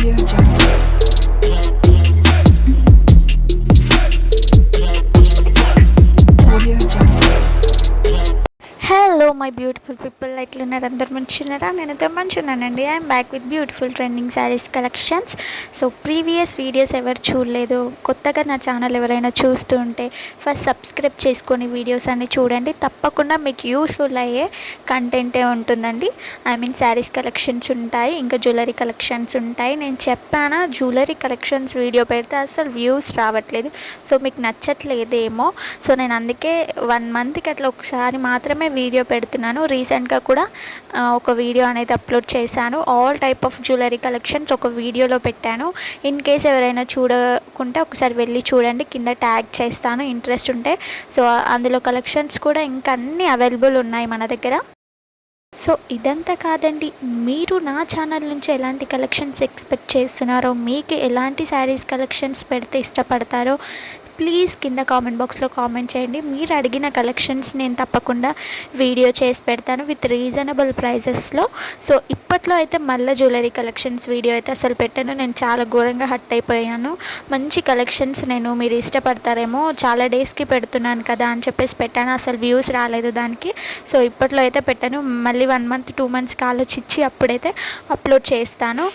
Audio Jungle. Audio Jungle. Hello my beautiful people, ఎట్లున్నారు? అందరు మంచిగున్నారా? నేనైతే మంచిగున్నానండి. I'm back with beautiful trending saris collections. So previous videos ఎవరు చూడలేదు, కొత్తగా నా ఛానల్ ఎవరైనా చూస్తూ ఉంటే ఫస్ట్ సబ్స్క్రైబ్ చేసుకొని వీడియోస్ అన్ని చూడండి. తప్పకుండా మీకు యూస్ఫుల్ అయ్యే కంటెంటే ఉంటుందండి. ఐ మీన్ శారీస్ కలెక్షన్స్ ఉంటాయి, ఇంకా జ్యువెలరీ కలెక్షన్స్ ఉంటాయి. నేను చెప్పానా, జ్యువెలరీ కలెక్షన్స్ వీడియో పెడితే అసలు వ్యూస్ రావట్లేదు, సో మీకు నచ్చట్లేదేమో. సో నేను అందుకే 1 మంత్కి అట్లా ఒకసారి మాత్రమే వీడియో పెడుతున్నాను. రీసెంట్గా కూడా ఒక వీడియో అనేది అప్లోడ్ చేశాను. All type of jewellery collections ఒక వీడియోలో పెట్టాను. ఇన్ కేస్ ఎవరైనా చూడకుంటే ఒకసారి వెళ్ళి చూడండి, కింద ట్యాగ్ చేస్తాను ఇంట్రెస్ట్ ఉంటే. సో అందులో కలెక్షన్స్ కూడా ఇంకా అన్నీ అవైలబుల్ ఉన్నాయి మన దగ్గర. సో ఇదంతా కాదండి, మీరు నా ఛానల్ నుంచి ఎలాంటి కలెక్షన్స్ ఎక్స్పెక్ట్ చేస్తున్నారో, మీకు ఎలాంటి శారీస్ కలెక్షన్స్ పెడితే ఇష్టపడతారో ప్లీజ్ కింద కామెంట్ బాక్స్లో కామెంట్ చేయండి. మీరు అడిగిన కలెక్షన్స్ నేను తప్పకుండా వీడియో చేసి పెడతాను విత్ రీజనబుల్ ప్రైజెస్లో. సో ఇప్పట్లో అయితే మళ్ళీ జ్యువెలరీ కలెక్షన్స్ వీడియో అయితే అసలు పెట్టాను. నేను చాలా ఘోరంగా హట్ అయిపోయాను. మంచి కలెక్షన్స్ మీరు ఇష్టపడతారేమో, చాలా డేస్కి పెడుతున్నాను కదా అని చెప్పేసి పెట్టాను. అసలు వ్యూస్ రాలేదు దానికి. సో ఇప్పట్లో అయితే పెట్టాను. మళ్ళీ 1 మంత్ 2 మంత్స్కి ఆలోచించి అప్పుడైతే అప్లోడ్ చేస్తాను.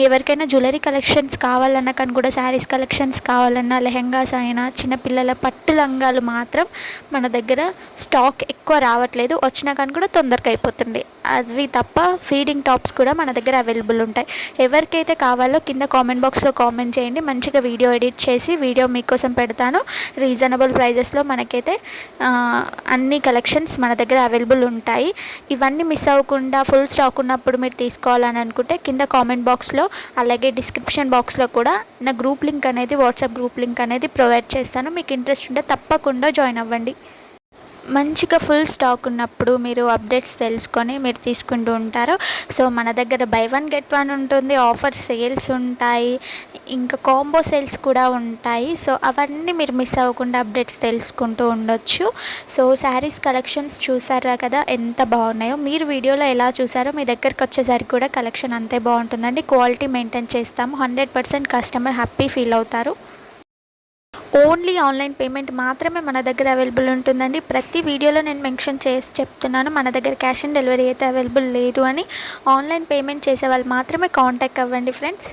ఎవరికైనా జ్యువెలరీ కలెక్షన్స్ కావాలన్నా కానీ కూడా, శారీస్ కలెక్షన్స్ కావాలన్నా, లెహెంగాస్ అయినా, చిన్నపిల్లల పట్టు లంగాలు మాత్రం మన దగ్గర స్టాక్ ఎక్కువ రావట్లేదు. వచ్చినా కానీ కూడా తొందరగా అయిపోతుంది. అవి తప్ప ఫీడింగ్ టాప్స్ కూడా మన దగ్గర అవైలబుల్ ఉంటాయి. ఎవరికైతే కావాలో కింద కామెంట్ బాక్స్లో కామెంట్ చేయండి. మంచిగా వీడియో ఎడిట్ చేసి వీడియో మీకోసం పెడతాను. రీజనబుల్ ప్రైజెస్లో మనకైతే అన్ని కలెక్షన్స్ మన దగ్గర అవైలబుల్ ఉంటాయి. ఇవన్నీ మిస్ అవ్వకుండా ఫుల్ స్టాక్ ఉన్నప్పుడు మీరు తీసుకోవాలని అనుకుంటే కింద కామెంట్ బాక్స్లో, అలాగే డిస్క్రిప్షన్ బాక్స్లో కూడా నా గ్రూప్ లింక్ అనేది, వాట్సాప్ గ్రూప్ లింక్ అనేది ప్రొవైడ్ చేస్తాను. మీకు ఇంట్రెస్ట్ ఉంటే తప్పకుండా జాయిన్ అవ్వండి. మంచిగా ఫుల్ స్టాక్ ఉన్నప్పుడు మీరు అప్డేట్స్ తెలుసుకొని మీరు తీసుకుంటూ ఉంటారు. సో మన దగ్గర బై 1 గెట్ 1 ఉంటుంది, ఆఫర్ సేల్స్ ఉంటాయి, ఇంకా కాంబో సేల్స్ కూడా ఉంటాయి. సో అవన్నీ మీరు మిస్ అవ్వకుండా అప్డేట్స్ తెలుసుకుంటూ ఉండొచ్చు. సో శారీస్ కలెక్షన్స్ చూసారా కదా ఎంత బాగున్నాయో. మీరు వీడియోలో ఎలా చూసారో మీ దగ్గరికి వచ్చేసరికి కూడా కలెక్షన్ అంతే బాగుంటుందండి. క్వాలిటీ మెయింటైన్ చేస్తాము. 100% కస్టమర్ హ్యాపీ ఫీల్ అవుతారు. ఓన్లీ ఆన్లైన్ పేమెంట్ మాత్రమే మన దగ్గర అవైలబుల్ ఉంటుందండి. ప్రతి వీడియోలో నేను మెన్షన్ చేసి చెప్తున్నాను, మన దగ్గర క్యాష్ ఆన్ డెలివరీ అయితే అవైలబుల్ లేదు అని. ఆన్లైన్ పేమెంట్ చేసే వాళ్ళు మాత్రమే కాంటాక్ట్ అవ్వండి ఫ్రెండ్స్.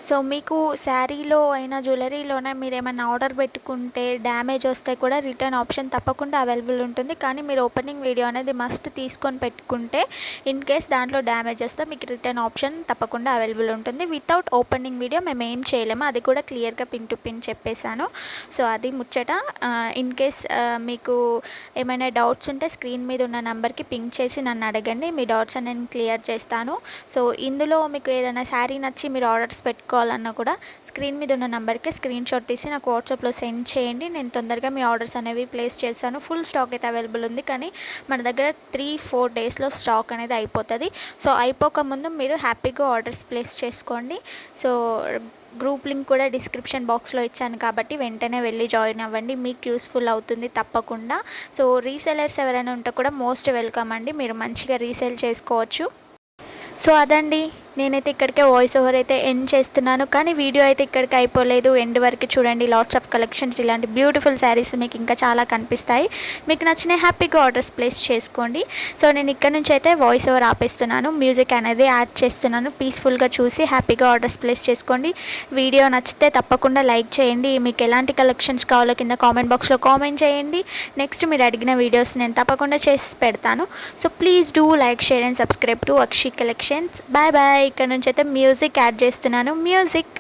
సో మీకు శారీలో అయినా జ్యువెలరీలోనే మీరు ఏమైనా ఆర్డర్ పెట్టుకుంటే డ్యామేజ్ వస్తే కూడా రిటర్న్ ఆప్షన్ తప్పకుండా అవైలబుల్ ఉంటుంది. కానీ మీరు ఓపెనింగ్ వీడియో అనేది మస్ట్ తీసుకొని పెట్టుకుంటే ఇన్ కేస్ దాంట్లో డ్యామేజ్ వస్తే మీకు రిటర్న్ ఆప్షన్ తప్పకుండా అవైలబుల్ ఉంటుంది. వితౌట్ ఓపెనింగ్ వీడియో మేము ఏం చేయలేము, అది కూడా క్లియర్గా పిన్ టు పిన్ చెప్పేశాను. సో అది ముచ్చట. ఇన్ కేస్ మీకు ఏమైనా డౌట్స్ ఉంటే స్క్రీన్ మీద ఉన్న నెంబర్కి పింక్ చేసి నన్ను అడగండి, మీ డౌట్స్ నేను క్లియర్ చేస్తాను. సో ఇందులో మీకు ఏదైనా శారీ నచ్చి మీరు ఆర్డర్స్ పెట్టుకోవాలన్నా కూడా స్క్రీన్ మీద ఉన్న నెంబర్కి స్క్రీన్ షాట్ తీసి నాకు వాట్సాప్లో సెండ్ చేయండి. నేను తొందరగా మీ ఆర్డర్స్ అనేవి ప్లేస్ చేస్తాను. ఫుల్ స్టాక్ అయితే అవైలబుల్ ఉంది, కానీ మన దగ్గర 3-4 డేస్లో స్టాక్ అనేది అయిపోతుంది. సో అయిపోకముందు మీరు హ్యాపీగా ఆర్డర్స్ ప్లేస్ చేసుకోండి. సో గ్రూప్ లింక్ కూడా డిస్క్రిప్షన్ బాక్స్లో ఇచ్చాను కాబట్టి వెంటనే వెళ్ళి జాయిన్ అవ్వండి, మీకు యూస్ఫుల్ అవుతుంది తప్పకుండా. సో రీసెలర్స్ ఎవరైనా ఉంటే కూడా మోస్ట్ వెల్కమ్ అండి, మీరు మంచిగా రీసేల్ చేసుకోవచ్చు. సో అదండి, నేనైతే ఇక్కడికే వాయిస్ ఓవర్ అయితే ఎండ్ చేస్తున్నాను. కానీ వీడియో అయితే ఇక్కడికి అయిపోలేదు, ఎండ్ వరకు చూడండి. లాట్స్ ఆఫ్ కలెక్షన్స్, ఇలాంటి బ్యూటిఫుల్ శారీస్ మీకు ఇంకా చాలా కనిపిస్తాయి. మీకు నచ్చిన హ్యాపీగా ఆర్డర్స్ ప్లేస్ చేసుకోండి. సో నేను ఇక్కడ నుంచి అయితే వాయిస్ ఓవర్ ఆపేస్తున్నాను, మ్యూజిక్ అనేది యాడ్ చేస్తున్నాను. పీస్ఫుల్గా చూసి హ్యాపీగా ఆర్డర్స్ ప్లేస్ చేసుకోండి. వీడియో నచ్చితే తప్పకుండా లైక్ చేయండి. మీకు ఎలాంటి కలెక్షన్స్ కావాలో కింద కామెంట్ బాక్స్లో కామెంట్ చేయండి. నెక్స్ట్ మీరు అడిగిన వీడియోస్ నేను తప్పకుండా చేసి పెడతాను. So please do like, share and subscribe to Akshi collections. Bye bye. ఇక్కడ నుంచి అయితే మ్యూజిక్ యాడ్ చేస్తున్నాను. మ్యూజిక్.